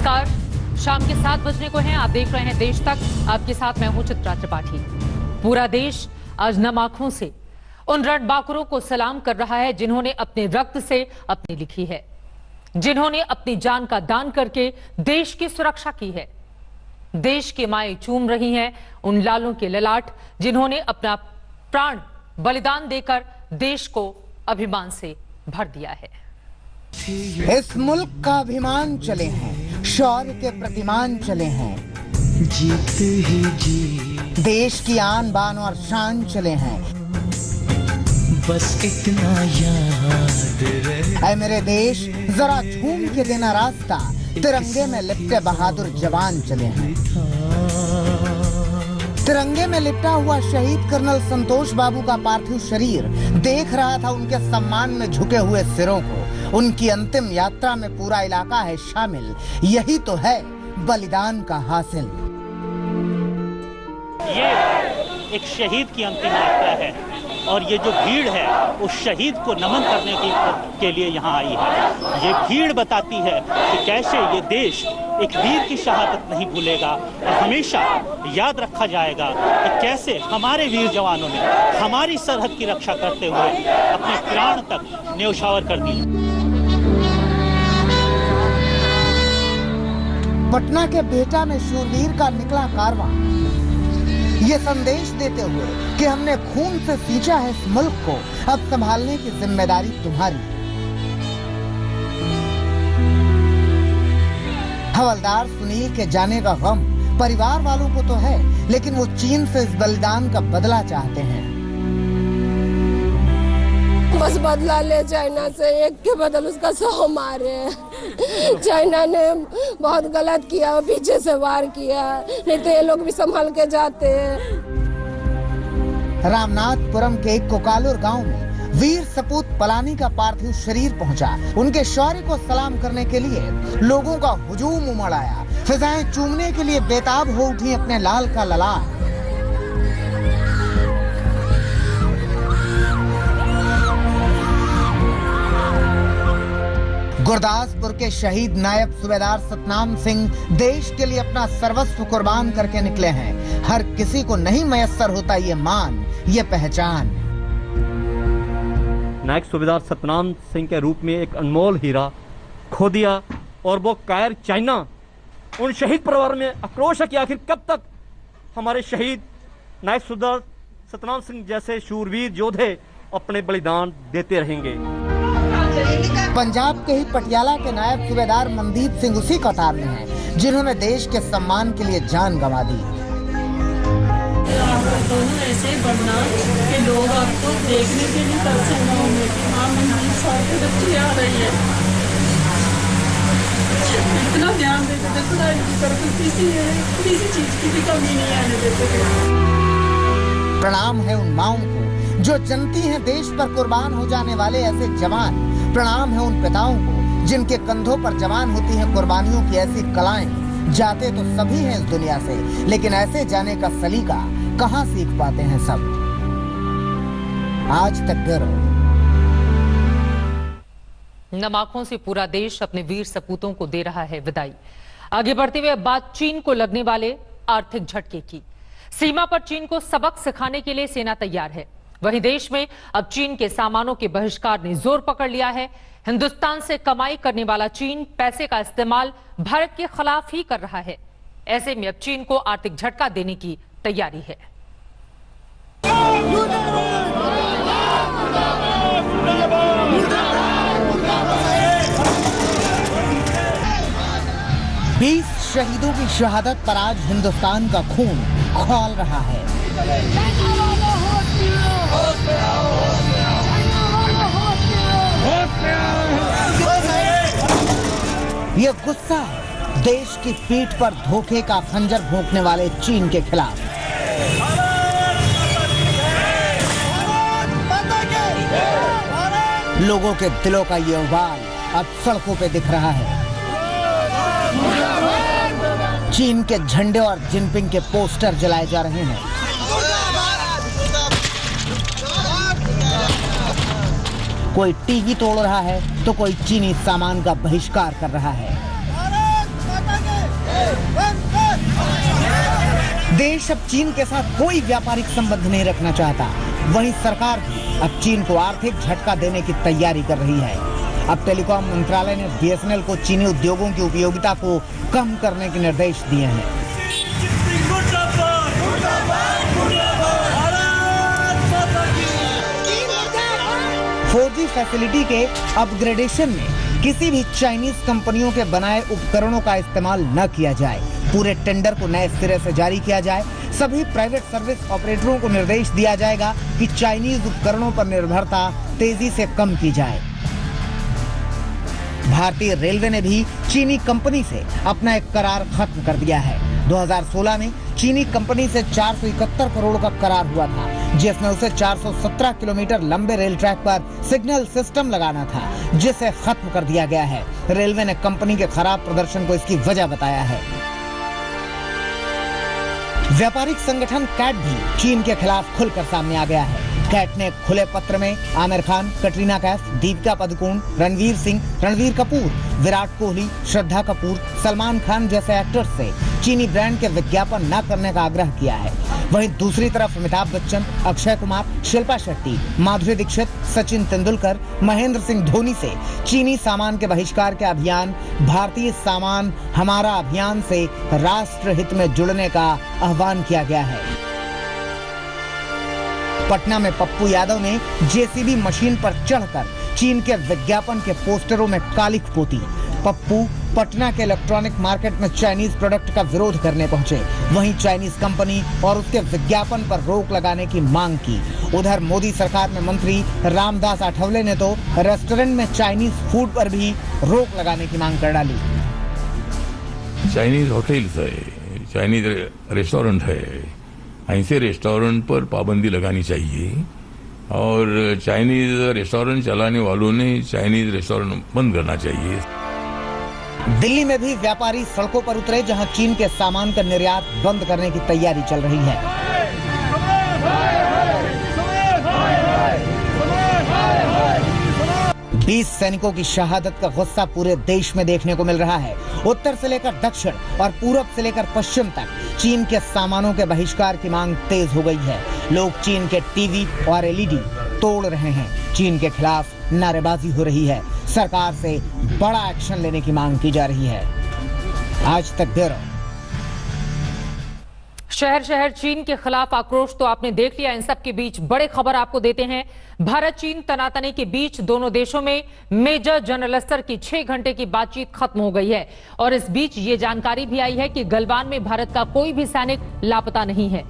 नमस्कार, शाम के 7 बजने को हैं। आप देख रहे हैं देश तक। आपके साथ मैं हूं चित्रा त्रिपाठी। पूरा देश आज नम आंखों से उन रणबांकुरों को सलाम कर रहा है जिन्होंने अपने रक्त से अपनी लिखी है, जिन्होंने अपनी जान का दान करके देश की सुरक्षा की है। देश की माएं चूम रही हैं उन लालों के ललाट जिन्होंने अपना प्राण बलिदान देकर देश को अभिमान से भर दिया है। इस मुल्क का अभिमान चले हैं, शौर्य के प्रतिमान चले हैं, जीत ही जी देश की आन बान और शान चले हैं। बस इतना याद रहे। ऐ मेरे देश जरा झूम के देना रास्ता, तिरंगे में लिपटे बहादुर जवान चले हैं। तिरंगे में लिपटा हुआ शहीद कर्नल संतोष बाबू का पार्थिव शरीर देख रहा था उनके सम्मान में झुके हुए सिरों को। उनकी अंतिम यात्रा में पूरा इलाका है शामिल। यही तो है बलिदान का हासिल। ये एक शहीद की अंतिम यात्रा है और ये जो भीड़ है उस शहीद को नमन करने के लिए यहाँ आई है। ये भीड़ बताती है कि कैसे ये देश एक वीर की शहादत नहीं भूलेगा और हमेशा याद रखा जाएगा कि कैसे हमारे वीर जवानों ने हमारी सरहद की रक्षा करते हुए अपने प्राण तक न्यौछावर कर दिए। पटना के बेटा में शूरवीर का निकला कारवां, ये संदेश देते हुए कि हमने खून से सींचा है इस मुल्क को, अब संभालने की जिम्मेदारी तुम्हारी। हवलदार सुनील के जाने का गम परिवार वालों को तो है, लेकिन वो चीन से इस बलिदान का बदला चाहते हैं। बस बदला ले चाइना से, एक के बदल उसका 100 मारे। चाइना ने बहुत गलत किया, पीछे से वार किया, नहीं तो ये लोग भी संभाल के जाते। रामनाथपुरम के एक कोकालुर गांव में वीर सपूत पलानी का पार्थिव शरीर पहुंचा। उनके शौर्य को सलाम करने के लिए लोगों का हुजूम उमड़ आया। फिजाएं चूमने के लिए बेताब हो उठी अपने लाल का ललाट। गुरदासपुर के शहीद नायब सूबेदार सतनाम सिंह देश के लिए अपना सर्वस्व कुर्बान करके निकले हैं। हर किसी को नहीं मयस्सर होता ये मान, ये पहचान। नायब सूबेदार सतनाम सिंह के रूप में एक अनमोल हीरा खो दिया और वो कायर चाइना उन शहीद परिवार में आक्रोश है कि आखिर कब तक हमारे शहीद नायब सूबेदार सतनाम सिंह जैसे शूरवीर योद्धे अपने बलिदान देते रहेंगे। पंजाब के ही पटियाला के नायब सूबेदार मनदीप सिंह उसी कतार में हैं, जिन्होंने देश के सम्मान के लिए जान गंवा दी। दोनों ऐसे बनना कि लोग आपको देखने के लिए तरसे न होंगे कि हाँ मनदीप साहब की बच्ची आ रही है। इतना ध्यान देते थे, पढ़ाई की तरफ किसी चीज की भी कमी नहीं आने देते थे। प्रणाम है उन माओं को जो जनती हैं देश पर कुर्बान हो जाने वाले ऐसे जवान। प्रणाम है उन पिताओं को जिनके कंधों पर जवान होती हैं कुर्बानियों की ऐसी कलाएं। जाते तो सभी हैं इस दुनिया से, लेकिन ऐसे जाने का सलीका कहाँ सीख पाते हैं सब। आज तक गर्व। नम आंखों से पूरा देश अपने वीर सपूतों को दे रहा है विदाई। आगे बढ़ते हुए बात चीन को लगने वाले आर्थिक झटके की। सीमा पर चीन को सबक सिखाने के लिए सेना तैयार है। वहीं देश में अब चीन के सामानों के बहिष्कार ने जोर पकड़ लिया है। हिंदुस्तान से कमाई करने वाला चीन पैसे का इस्तेमाल भारत के खिलाफ ही कर रहा है। ऐसे में अब चीन को आर्थिक झटका देने की तैयारी है। बीस शहीदों की शहादत पर आज हिंदुस्तान का खून खौल रहा है। ये गुस्सा है देश की पीठ पर धोखे का खंजर भोंकने वाले चीन के खिलाफ। लोगों के दिलों का ये उबाल अब सड़कों पे दिख रहा है। चीन के झंडे और जिनपिंग के पोस्टर जलाए जा रहे हैं। कोई टीवी तोड़ रहा है तो कोई चीनी सामान का बहिष्कार कर रहा है। देश अब चीन के साथ कोई व्यापारिक संबंध नहीं रखना चाहता। वहीं सरकार भी अब चीन को आर्थिक झटका देने की तैयारी कर रही है। अब टेलीकॉम मंत्रालय ने बीएसएनएल को चीनी उद्योगों की उपयोगिता को कम करने के निर्देश दिए हैं। 4G फैसिलिटी के अपग्रेडेशन में किसी भी चाइनीज कंपनियों के बनाए उपकरणों का इस्तेमाल न किया जाए। पूरे टेंडर को नए सिरे से जारी किया जाए। सभी प्राइवेट सर्विस ऑपरेटरों को निर्देश दिया जाएगा कि चाइनीज उपकरणों पर निर्भरता तेजी से कम की जाए। भारतीय रेलवे ने भी चीनी कंपनी से अपना एक करार खत्म कर दिया है। 2016 में चीनी कंपनी से 471 करोड़ का करार हुआ था, जिसमें उसे 417 किलोमीटर लंबे रेल ट्रैक पर सिग्नल सिस्टम लगाना था, जिसे खत्म कर दिया गया है। रेलवे ने कंपनी के खराब प्रदर्शन को इसकी वजह बताया है। व्यापारिक संगठन कैट भी चीन के खिलाफ खुलकर सामने आ गया है। कैट ने खुले पत्र में आमिर खान, कटरीना कैफ, दीपिका पादुकोण, रणवीर सिंह, रणवीर कपूर, विराट कोहली, श्रद्धा कपूर, सलमान खान जैसे एक्टर्स से चीनी ब्रांड के विज्ञापन न करने का आग्रह किया है। वहीं दूसरी तरफ अमिताभ बच्चन, अक्षय कुमार, शिल्पा शेट्टी, माधुरी दीक्षित, सचिन तेंदुलकर, महेंद्र सिंह धोनी से चीनी सामान के बहिष्कार के अभियान भारतीय सामान हमारा अभियान से राष्ट्र हित में जुड़ने का आह्वान किया गया है। पटना में पप्पू यादव ने जेसीबी मशीन पर चढ़कर चीन के विज्ञापन के पोस्टरों में कालिख पोती। पप्पू पटना के इलेक्ट्रॉनिक मार्केट में चाइनीज प्रोडक्ट का विरोध करने पहुंचे। वहीं चाइनीज कंपनी और उसके विज्ञापन पर रोक लगाने की मांग की। उधर मोदी सरकार में मंत्री रामदास आठवले ने तो रेस्टोरेंट में चाइनीज फूड पर भी रोक लगाने की मांग कर डाली। चाइनीज होटल्स है, चाइनीज रेस्टोरेंट है, ऐसे रेस्टोरेंट पर पाबंदी लगानी चाहिए और चाइनीज रेस्टोरेंट चलाने वालों ने चाइनीज रेस्टोरेंट बंद करना चाहिए। दिल्ली में भी व्यापारी सड़कों पर उतरे, जहां चीन के सामान का निर्यात बंद करने की तैयारी चल रही है। बीस सैनिकों की शहादत का गुस्सा पूरे देश में देखने को मिल रहा है। उत्तर से लेकर दक्षिण और पूरब से लेकर पश्चिम तक चीन के सामानों के बहिष्कार की मांग तेज हो गई है। लोग चीन के टीवी और एलईडी तोड़ रहे हैं। चीन के खिलाफ नारेबाजी हो रही है। सरकार से बड़ा एक्शन लेने की मांग की जा रही है। आज तक ब्यूरो। शहर शहर चीन के खिलाफ आक्रोश तो आपने देख लिया। इन सब के बीच बड़े खबर आपको देते हैं। भारत चीन तनातनी के बीच दोनों देशों में मेजर जनरल स्तर की 6 घंटे की बातचीत खत्म हो गई है और इस बीच ये जानकारी भी आई है कि गलवान में भारत का कोई भी सैनिक लापता नहीं है।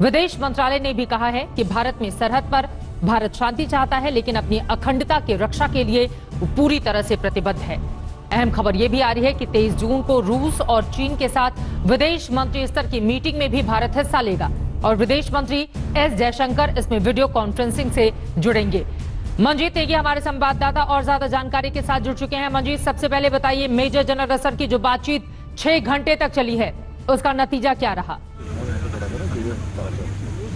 विदेश मंत्रालय ने भी कहा है कि भारत में सरहद पर भारत शांति चाहता है, लेकिन अपनी अखंडता की रक्षा के लिए पूरी तरह से प्रतिबद्ध है। अहम खबर यह भी आ रही है कि 23 जून को रूस और चीन के साथ विदेश मंत्री स्तर की मीटिंग में भी भारत हिस्सा लेगा और विदेश मंत्री एस जयशंकर इसमें वीडियो कॉन्फ्रेंसिंग से जुड़ेंगे। मंजीत नेगी हमारे संवाददाता और ज्यादा जानकारी के साथ जुड़ चुके हैं। मंजीत, सबसे पहले बताइए, मेजर जनरल स्तर की जो बातचीत 6 घंटे तक चली है, उसका नतीजा क्या रहा?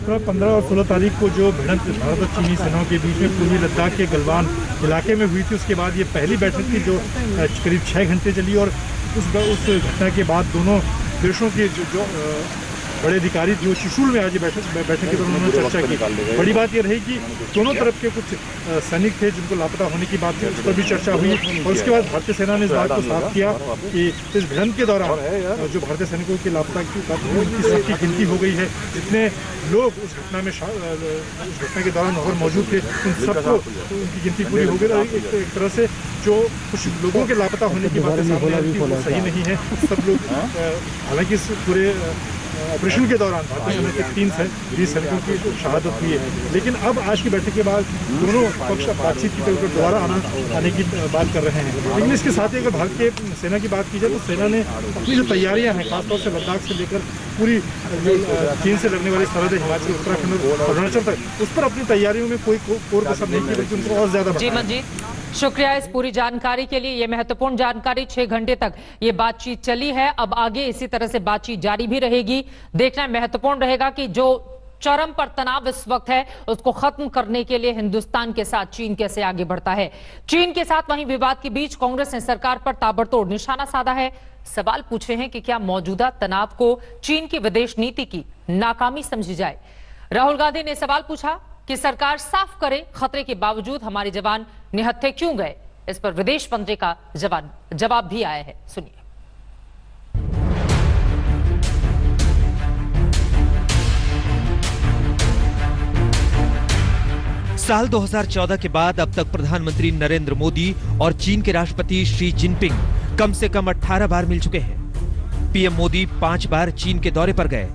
15 और 16 तारीख को जो भिड़ंत भारत और चीनी सेनाओं के बीच में पूर्वी लद्दाख के गलवान इलाके में हुई थी, उसके बाद ये पहली बैठक थी जो करीब 6 घंटे चली और उस घटना के बाद दोनों देशों के जो बड़े अधिकारी जो शिशुल में आज बैठक के दौरान उन्होंने चर्चा की। बड़ी बात यह रही कि दोनों तरफ के कुछ सैनिक थे जिनको लापता होने की बात थी, उस पर भी चर्चा हुई और उसके बाद भारतीय सेना ने इस बात को साफ किया कि इस भिड़ंत के दौरान जो भारतीय सैनिकों की लापता की बात हुई, उनकी सबकी गिनती हो गई है। जितने लोग उस घटना में उस घटना के दौरान वहाँ मौजूद थे, उन सबको उनकी गिनती पूरी हो गई और एक तरह से जो कुछ लोगों के लापता होने की बातें सामने आई थी वो सही नहीं है। सब लोग हालांकि इस पूरे ऑपरेशन के दौरान भारतीय सेना के 3 वीर सैनिकों की शहादत हुई है, लेकिन अब आज की बैठक के बाद दोनों पक्ष बातचीत की तरफ दोबारा आने की बात कर रहे हैं। लेकिन इसके साथ ही अगर भारत के सेना की बात की जाए तो सेना ने अपनी जो तैयारियां हैं, खासतौर से लद्दाख से लेकर पूरी जो चीन से लगने वाली सरहद हिमाचल, उत्तराखंड और अरुणाचल तक, उस पर अपनी तैयारियों में कोई कोर कसर नहीं की, बल्कि उनको और ज्यादा। जी मंजीत, शुक्रिया इस पूरी जानकारी के लिए। ये महत्वपूर्ण जानकारी, 6 घंटे तक ये बातचीत चली है। अब आगे इसी तरह से बातचीत जारी भी रहेगी। देखना महत्वपूर्ण रहेगा कि जो चरम पर तनाव इस वक्त है उसको खत्म करने के लिए हिंदुस्तान के साथ चीन कैसे आगे बढ़ता है। चीन के साथ वहीं विवाद के बीच कांग्रेस ने सरकार पर ताबड़तोड़ निशाना साधा है। सवाल पूछे हैं कि क्या मौजूदा तनाव को चीन की विदेश नीति की नाकामी समझी जाए। राहुल गांधी ने सवाल पूछा कि सरकार साफ करे, खतरे के बावजूद हमारे जवान निहत्थे क्यों गए। इस पर विदेश मंत्री का जवाब भी आया है, सुनिए। साल 2014 के बाद अब तक प्रधानमंत्री नरेंद्र मोदी और चीन के राष्ट्रपति शी जिनपिंग कम से कम 18 बार मिल चुके हैं। पीएम मोदी 5 बार चीन के दौरे पर गए।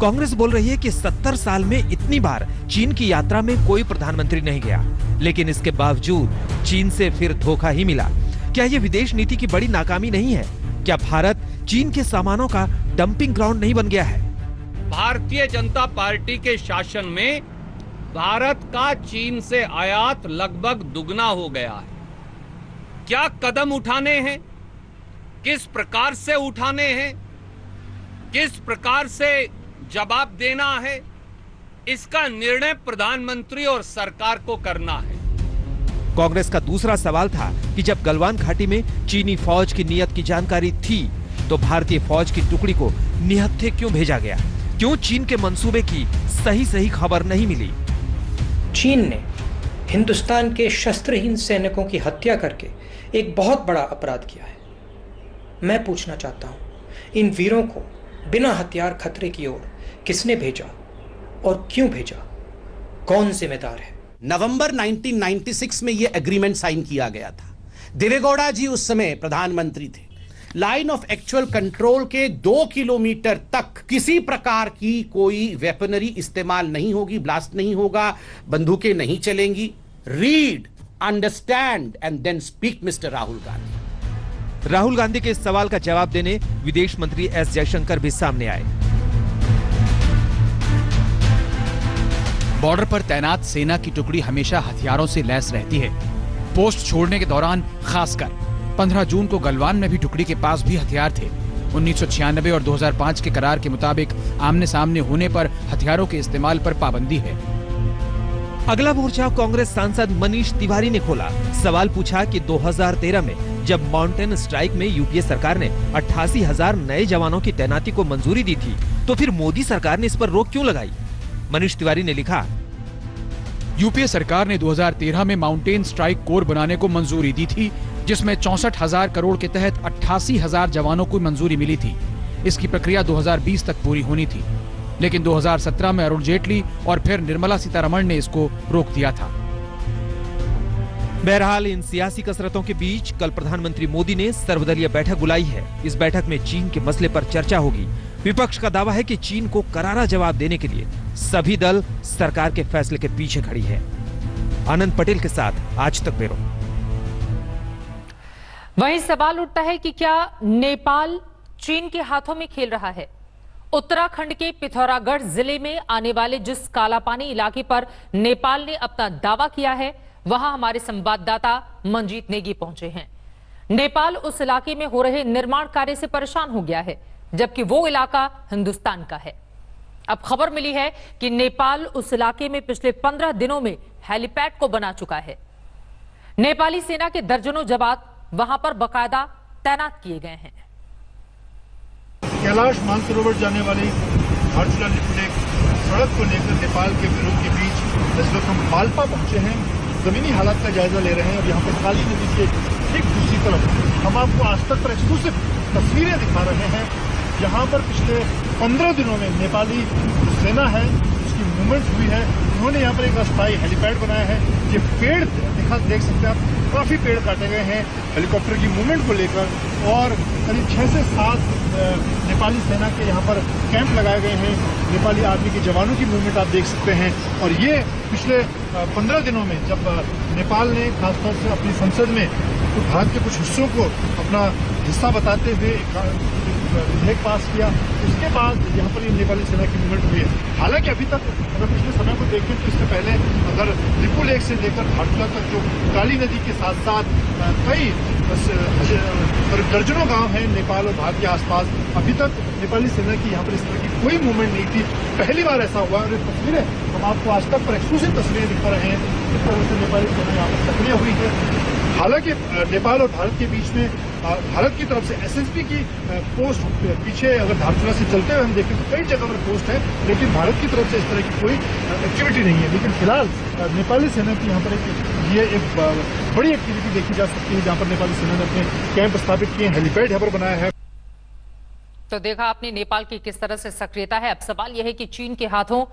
कांग्रेस बोल रही है कि 70 साल में इतनी बार चीन की यात्रा में कोई प्रधानमंत्री नहीं गया, लेकिन इसके बावजूद चीन से फिर धोखा ही मिला। क्या यह विदेश नीति की बड़ी नाकामी नहीं है? क्या भारत चीन के सामानों का डंपिंग ग्राउंड नहीं बन गया है? भारतीय जनता पार्टी के शासन में भारत का चीन से आयात लगभग दुगना हो गया है। क्या कदम उठाने हैं, किस प्रकार से उठाने हैं, किस प्रकार से जवाब देना है, इसका निर्णय प्रधानमंत्री और सरकार को करना है। कांग्रेस का दूसरा सवाल था कि जब गलवान घाटी में चीनी फौज की नियत की जानकारी थी, तो भारतीय फौज की टुकड़ी को निहत्थे क्यों भेजा गया? क्यों चीन के मंसूबे की सही खबर नहीं मिली? चीन ने हिंदुस्तान के शस्त्रहीन सैनिकों की हत्या करके एक बहुत बड़ा अपराध किया है। मैं पूछना चाहता हूं, इन वीरों को बिना हथियार खतरे की ओर किसने भेजा और क्यों भेजा? कौन जिम्मेदार है? नवंबर 1996 में यह एग्रीमेंट साइन किया गया था। देवेगौड़ा जी उस समय प्रधानमंत्री थे। लाइन ऑफ एक्चुअल कंट्रोल के 2 किलोमीटर तक किसी प्रकार की कोई वेपनरी इस्तेमाल नहीं होगी, ब्लास्ट नहीं होगा, बंदूकें नहीं चलेंगी। Read, understand and then speak mister Rahul Gandhi. Rahul Gandhi के इस सवाल का जवाब देने विदेश मंत्री एस जयशंकर भी सामने आए। बॉर्डर पर तैनात सेना की टुकड़ी हमेशा हथियारों से लैस रहती है। पोस्ट छोड़ने के दौरान खासकर 15 जून को गलवान में भी टुकड़ी के पास भी हथियार थे। 1996 और 2005 के करार के मुताबिक आमने सामने होने पर हथियारों के इस्तेमाल पर पाबंदी है। अगला मोर्चा कांग्रेस सांसद मनीष तिवारी ने खोला। सवाल पूछा कि 2013 में जब माउंटेन स्ट्राइक में यूपीए सरकार ने 88,000 नए जवानों की तैनाती को मंजूरी दी थी, तो फिर मोदी सरकार ने इस पर रोक क्यों लगाई? मनीष तिवारी ने लिखा, यूपीए सरकार ने 2013 में माउंटेन स्ट्राइक कोर बनाने को मंजूरी दी थी, जिसमें 64,000 करोड़ के तहत 88,000 जवानों को मंजूरी मिली थी। इसकी प्रक्रिया 2020 तक पूरी होनी थी, लेकिन 2017 में अरुण जेटली और फिर निर्मला सीतारमण ने इसको रोक दिया था। बहरहाल इन सियासी कसरतों के बीच कल प्रधानमंत्री मोदी ने सर्वदलीय बैठक बुलाई है। इस बैठक में चीन के मसले पर चर्चा होगी। विपक्ष का दावा है कि चीन को करारा जवाब देने के लिए सभी दल सरकार के फैसले के पीछे खड़ी है। आनंद पटेल के साथ आज तक ब्यूरो। वहीं सवाल उठता है कि क्या नेपाल चीन के हाथों में खेल रहा है? उत्तराखंड के पिथौरागढ़ जिले में आने वाले जिस कालापानी इलाके पर नेपाल ने अपना दावा किया है, वहां हमारे संवाददाता मंजीत नेगी पहुंचे हैं। नेपाल उस इलाके में हो रहे निर्माण कार्य से परेशान हो गया है, जबकि वो इलाका हिंदुस्तान का है। अब खबर मिली है कि नेपाल उस इलाके में पिछले 15 दिनों में हेलीपैड को बना चुका है। नेपाली सेना के दर्जनों जवान वहां पर बकायदा तैनात किए गए हैं। कैलाश मानसरोवर जाने वाली धारचूला लेक सड़क को लेकर नेपाल के विरोध के बीच इस वक्त हम मालपा पहुंचे हैं। जमीनी हालात का जायजा ले रहे हैं और यहाँ पर काली नदी के ठीक दूसरी तरफ हम आपको आज तक पर एक्सक्लूसिव तस्वीरें दिखा रहे हैं। यहाँ पर पिछले 15 दिनों में नेपाली सेना है उसकी मूवमेंट हुई है। उन्होंने यहाँ पर एक अस्थायी हेलीपैड बनाया है। ये पेड़ देख सकते हैं आप, काफी पेड़ काटे गए हैं हेलीकॉप्टर की मूवमेंट को लेकर और करीब 6 से 7 नेपाली सेना के यहाँ पर कैंप लगाए गए हैं। नेपाली आर्मी के जवानों की मूवमेंट आप देख सकते हैं। और ये पिछले 15 दिनों में जब नेपाल ने खासतौर से अपनी संसद में भारत के कुछ हिस्सों को अपना हिस्सा बताते हुए विधेयक पास किया, उसके बाद यहाँ पर ये नेपाली सेना की मूवमेंट हुई है। हालांकि अभी तक अगर पिछले समय को देखें तो इससे पहले अगर लिपू लेक से लेकर धारचूला तक जो काली नदी के साथ साथ कई दर्जनों गांव हैं नेपाल और भारत के आसपास, अभी तक नेपाली सेना की यहाँ पर इस तरह की कोई मूवमेंट नहीं थी। पहली बार ऐसा हुआ और ये तस्वीरें हम आपको आज तक पर एक्सक्लूसिव तस्वीरें दिखा रहे हैं जिस तरह से नेपाली सेना यहाँ पर सक्रिय हुई है। हालांकि नेपाल और भारत के बीच में भारत की तरफ से एसएसबी की पोस्ट पीछे अगर धारचूला से चलते हुए हम देखें तो कई जगह पर पोस्ट है, लेकिन भारत की तरफ से इस तरह की कोई एक्टिविटी नहीं है। लेकिन फिलहाल नेपाली सेना की यहाँ पर एक बड़ी एक्टिविटी देखी जा सकती है, जहाँ पर नेपाली सेना ने अपने कैंप स्थापित किए, हेलीपैड यहाँ पर बनाया है। तो देखा आपने नेपाल की किस तरह से सक्रियता है। अब सवाल यह है कि चीन के हाथों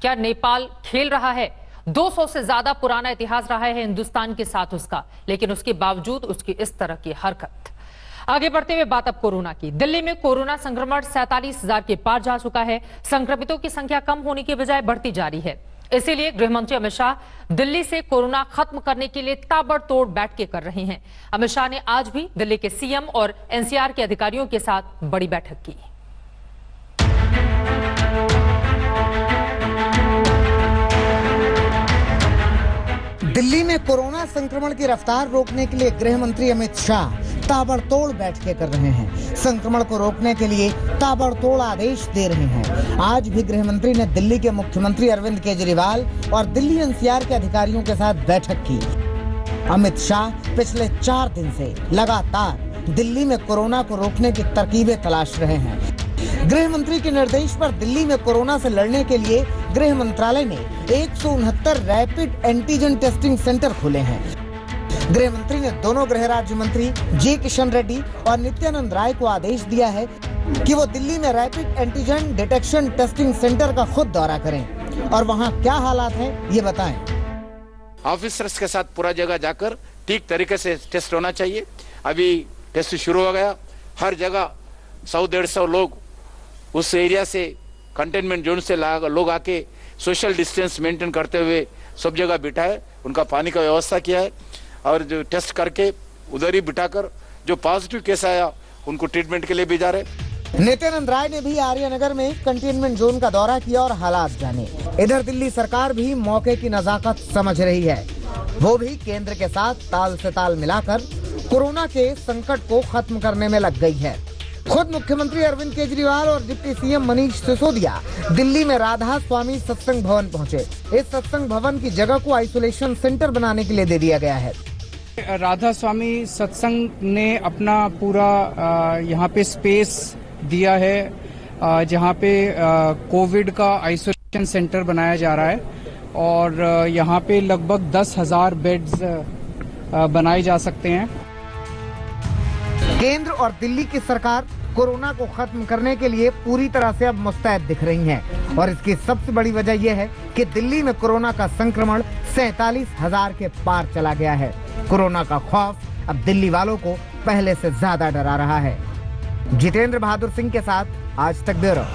क्या नेपाल खेल रहा है? 200 से ज्यादा पुराना इतिहास रहा है हिंदुस्तान के साथ उसका, लेकिन उसके बावजूद उसकी इस तरह की हरकत। आगे बढ़ते हुए बात अब कोरोना की। दिल्ली में कोरोना संक्रमण 47,000 के पार जा चुका है। संक्रमितों की संख्या कम होने की बजाय बढ़ती जा रही है। इसीलिए गृह मंत्री अमित शाह दिल्ली से कोरोना खत्म करने के लिए ताबड़तोड़ बैठकें कर रहे हैं। अमित शाह ने आज भी दिल्ली के सीएम और एनसीआर के अधिकारियों के साथ बड़ी बैठक की। दिल्ली में कोरोना संक्रमण की रफ्तार रोकने के लिए गृह मंत्री अमित शाह ताबड़तोड़ बैठकें कर रहे हैं। संक्रमण को रोकने के लिए ताबड़तोड़ आदेश दे रहे हैं। आज भी गृह मंत्री ने दिल्ली के मुख्यमंत्री अरविंद केजरीवाल और दिल्ली एनसीआर के अधिकारियों के साथ बैठक की। अमित शाह पिछले 4 दिन से लगातार दिल्ली में कोरोना को रोकने की तरकीबें तलाश रहे हैं। गृह मंत्री के निर्देश पर दिल्ली में कोरोना से लड़ने के लिए गृह मंत्रालय ने 169 रैपिड एंटीजन टेस्टिंग सेंटर खोले हैं। गृह मंत्री ने दोनों गृह राज्य मंत्री जी किशन रेड्डी और नित्यानंद राय को आदेश दिया है कि वो दिल्ली में rapid antigen detection testing centre का खुद दौरा करें और वहां क्या हालात हैं ये बताएं। ऑफिसर्स के साथ पूरा जगह जाकर ठीक तरीके से टेस्ट होना चाहिए। अभी टेस्ट शुरू हो गया, हर जगह 100-150 लोग उस एरिया से कंटेनमेंट जोन से लोग आके सोशल डिस्टेंस मेंटेन करते हुए सब जगह बिठाए, उनका पानी का व्यवस्था किया है और जो टेस्ट करके उधर ही बिठाकर जो पॉजिटिव केस आया उनको ट्रीटमेंट के लिए भेजा रहे। नित्यानंद राय ने भी आर्यनगर में कंटेनमेंट जोन का दौरा किया और हालात जाने। इधर दिल्ली सरकार भी मौके की नजाकत समझ रही है। वो भी केंद्र के साथ ताल से ताल मिलाकर कोरोना के संकट को खत्म करने में लग गई है। खुद मुख्यमंत्री अरविंद केजरीवाल और डिप्टी सीएम मनीष सिसोदिया दिल्ली में राधा स्वामी सत्संग भवन पहुंचे। इस सत्संग भवन की जगह को आइसोलेशन सेंटर बनाने के लिए दे दिया गया है। राधा स्वामी सत्संग ने अपना पूरा यहाँ पे स्पेस दिया है, जहाँ पे कोविड का आइसोलेशन सेंटर बनाया जा रहा है और यहाँ पे लगभग 10,000 बेड्स बनाए जा सकते हैं। केंद्र और दिल्ली की सरकार कोरोना को खत्म करने के लिए पूरी तरह से अब मुस्तैद दिख रही हैं और इसकी सबसे बड़ी वजह यह है कि दिल्ली में कोरोना का संक्रमण 47,000 के पार चला गया है। कोरोना का खौफ अब दिल्ली वालों को पहले से ज्यादा डरा रहा है। जितेंद्र बहादुर सिंह के साथ आज तक ब्यूरो।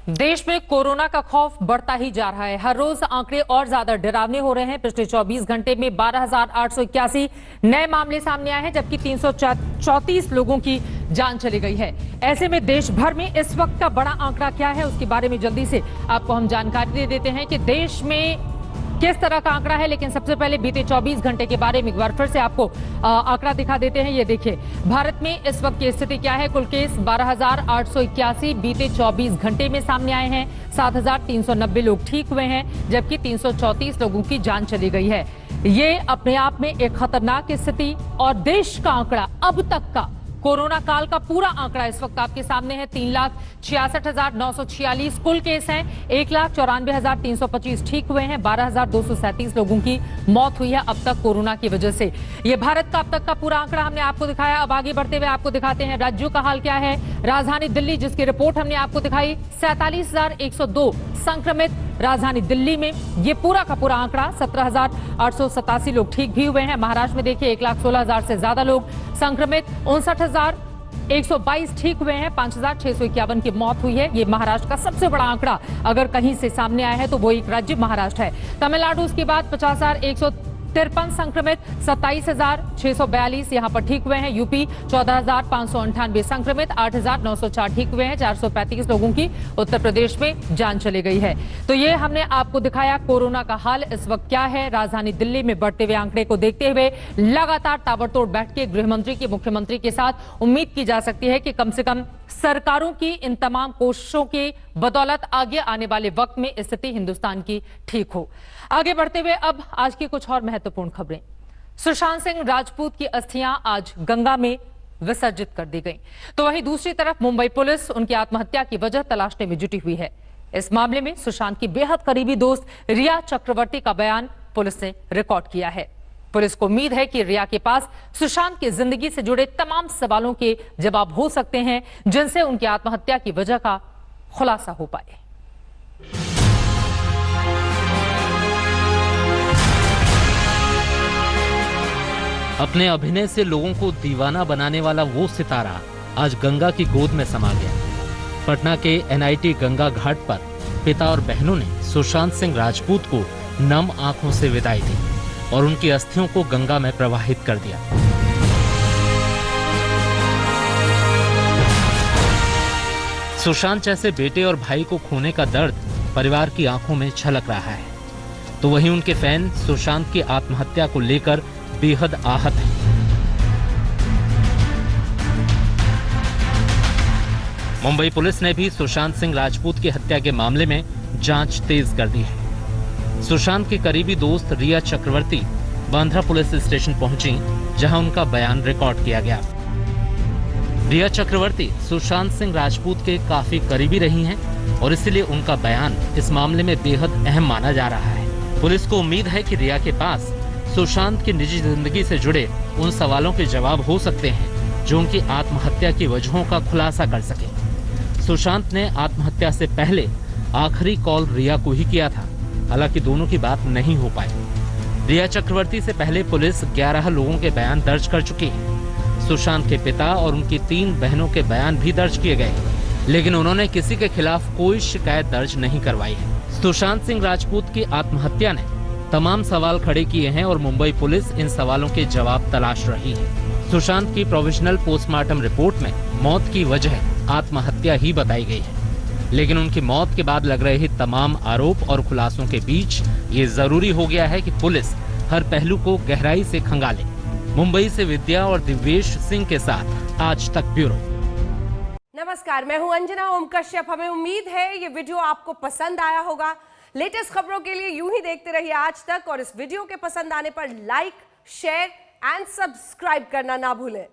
देश में कोरोना का खौफ बढ़ता ही जा रहा है। हर रोज आंकड़े और ज्यादा डरावने हो रहे हैं। पिछले 24 घंटे में 12,881 नए मामले सामने आए हैं, जबकि 334 लोगों की जान चली गई है। ऐसे में देश भर में इस वक्त का बड़ा आंकड़ा क्या है, उसके बारे में जल्दी से आपको हम जानकारी दे देते हैं कि देश में किस तरह का आंकड़ा है। लेकिन सबसे पहले बीते 24 घंटे के बारे में एक बार फिर से आपको आंकड़ा दिखा देते हैं। ये देखिए, भारत में इस वक्त की स्थिति क्या है। कुल केस 12,881 बीते 24 घंटे में सामने आए हैं। 7,390 लोग ठीक हुए हैं, जबकि 334 लोगों की जान चली गई है। ये अपने आप में एक खतरनाक स्थिति और देश का आंकड़ा अब तक का कोरोना काल का पूरा आंकड़ा इस वक्त आपके सामने है। 3,66,946 कुल केस हैं। 1,94,325 ठीक हुए हैं। 12,237 लोगों की मौत हुई है अब तक कोरोना की वजह से। ये भारत का अब तक का पूरा आंकड़ा हमने आपको दिखाया। अब आगे बढ़ते हुए आपको दिखाते हैं राज्यों का हाल क्या है। राजधानी दिल्ली, जिसकी रिपोर्ट हमने आपको दिखाई, 47,102 संक्रमित राजधानी दिल्ली में। ये पूरा का पूरा आंकड़ा 17,887 लोग ठीक भी हुए हैं। महाराष्ट्र में देखिए 1,16,000 से ज्यादा लोग संक्रमित, 59,122 ठीक हुए हैं। 5,651 की मौत हुई है। ये महाराष्ट्र का सबसे बड़ा आंकड़ा अगर कहीं से सामने आया है तो वो एक राज्य महाराष्ट्र है। तमिलनाडु उसके बाद 50,153 संक्रमित, 27,642 यहां पर ठीक हुए हैं। यूपी 14,598 संक्रमित, 8,904 ठीक हुए हैं। 435 लोगों की उत्तर प्रदेश में जान चली गई है। तो ये हमने आपको दिखाया कोरोना का हाल इस वक्त क्या है। राजधानी दिल्ली में बढ़ते हुए आंकड़े को देखते हुए लगातार ताबड़तोड़ बैठकें गृह मंत्री की मुख्यमंत्री के साथ उम्मीद की जा सकती है कि कम से कम सरकारों की इन तमाम कोशिशों के बदौलत आगे आने वाले वक्त में स्थिति हिंदुस्तान की ठीक हो। आगे बढ़ते हुए अब आज की कुछ और महत्वपूर्ण खबरें। सुशांत सिंह राजपूत की अस्थियां आज गंगा में विसर्जित कर दी गईं। तो वहीं दूसरी तरफ मुंबई पुलिस उनकी आत्महत्या की वजह तलाशने में जुटी हुई है। इस मामले में सुशांत की बेहद करीबी दोस्त रिया चक्रवर्ती का बयान पुलिस ने रिकॉर्ड किया है। पुलिस को उम्मीद है कि रिया के पास सुशांत की जिंदगी से जुड़े तमाम सवालों के जवाब हो सकते हैं, जिनसे उनकी आत्महत्या की वजह का खुलासा हो पाए। अपने अभिनय से लोगों को दीवाना बनाने वाला वो सितारा आज गंगा की गोद में समा गया। पटना के NIT गंगा घाट पर पिता और बहनों ने सुशांत सिंह राजपूत को नम आंखों से विदाई दी और उनकी अस्थियों को गंगा में प्रवाहित कर दिया। सुशांत जैसे बेटे और भाई को खोने का दर्द परिवार की आंखों में छलक रहा है, तो वहीं उनके फैन सुशांत की आत्महत्या को लेकर बेहद आहत हैं। मुंबई पुलिस ने भी सुशांत सिंह राजपूत की हत्या के मामले में जांच तेज कर दी है। सुशांत की करीबी दोस्त रिया चक्रवर्ती बांद्रा पुलिस स्टेशन पहुंची, जहां उनका बयान रिकॉर्ड किया गया। रिया चक्रवर्ती सुशांत सिंह राजपूत के काफी करीबी रही हैं और इसलिए उनका बयान इस मामले में बेहद अहम माना जा रहा है। पुलिस को उम्मीद है कि रिया के पास सुशांत की निजी जिंदगी से जुड़े उन सवालों के जवाब हो सकते हैं जो उनकी आत्महत्या की वजहों का खुलासा कर सके। सुशांत ने आत्महत्या से पहले आखिरी कॉल रिया को ही किया था, हालांकि दोनों की बात नहीं हो पाई। रिया चक्रवर्ती से पहले पुलिस 11 लोगों के बयान दर्ज कर चुकी है। सुशांत के पिता और उनकी 3 बहनों के बयान भी दर्ज किए गए, लेकिन उन्होंने किसी के खिलाफ कोई शिकायत दर्ज नहीं करवाई है। सुशांत सिंह राजपूत की आत्महत्या ने तमाम सवाल खड़े किए हैं और मुंबई पुलिस इन सवालों के जवाब तलाश रही है। सुशांत की प्रोविजनल पोस्टमार्टम रिपोर्ट में मौत की वजह आत्महत्या ही बताई गई है, लेकिन उनकी मौत के बाद लग रहे तमाम आरोप और खुलासों के बीच ये जरूरी हो गया है कि पुलिस हर पहलू को गहराई से खंगाले। मुंबई से विद्या और दिव्येश सिंह के साथ आज तक ब्यूरो। नमस्कार, मैं हूं अंजना ओम कश्यप। हमें उम्मीद है ये वीडियो आपको पसंद आया होगा। लेटेस्ट खबरों के लिए यूं ही देखते रहिए आज तक और इस वीडियो के पसंद आने पर लाइक, शेयर एंड सब्सक्राइब करना ना भूलें।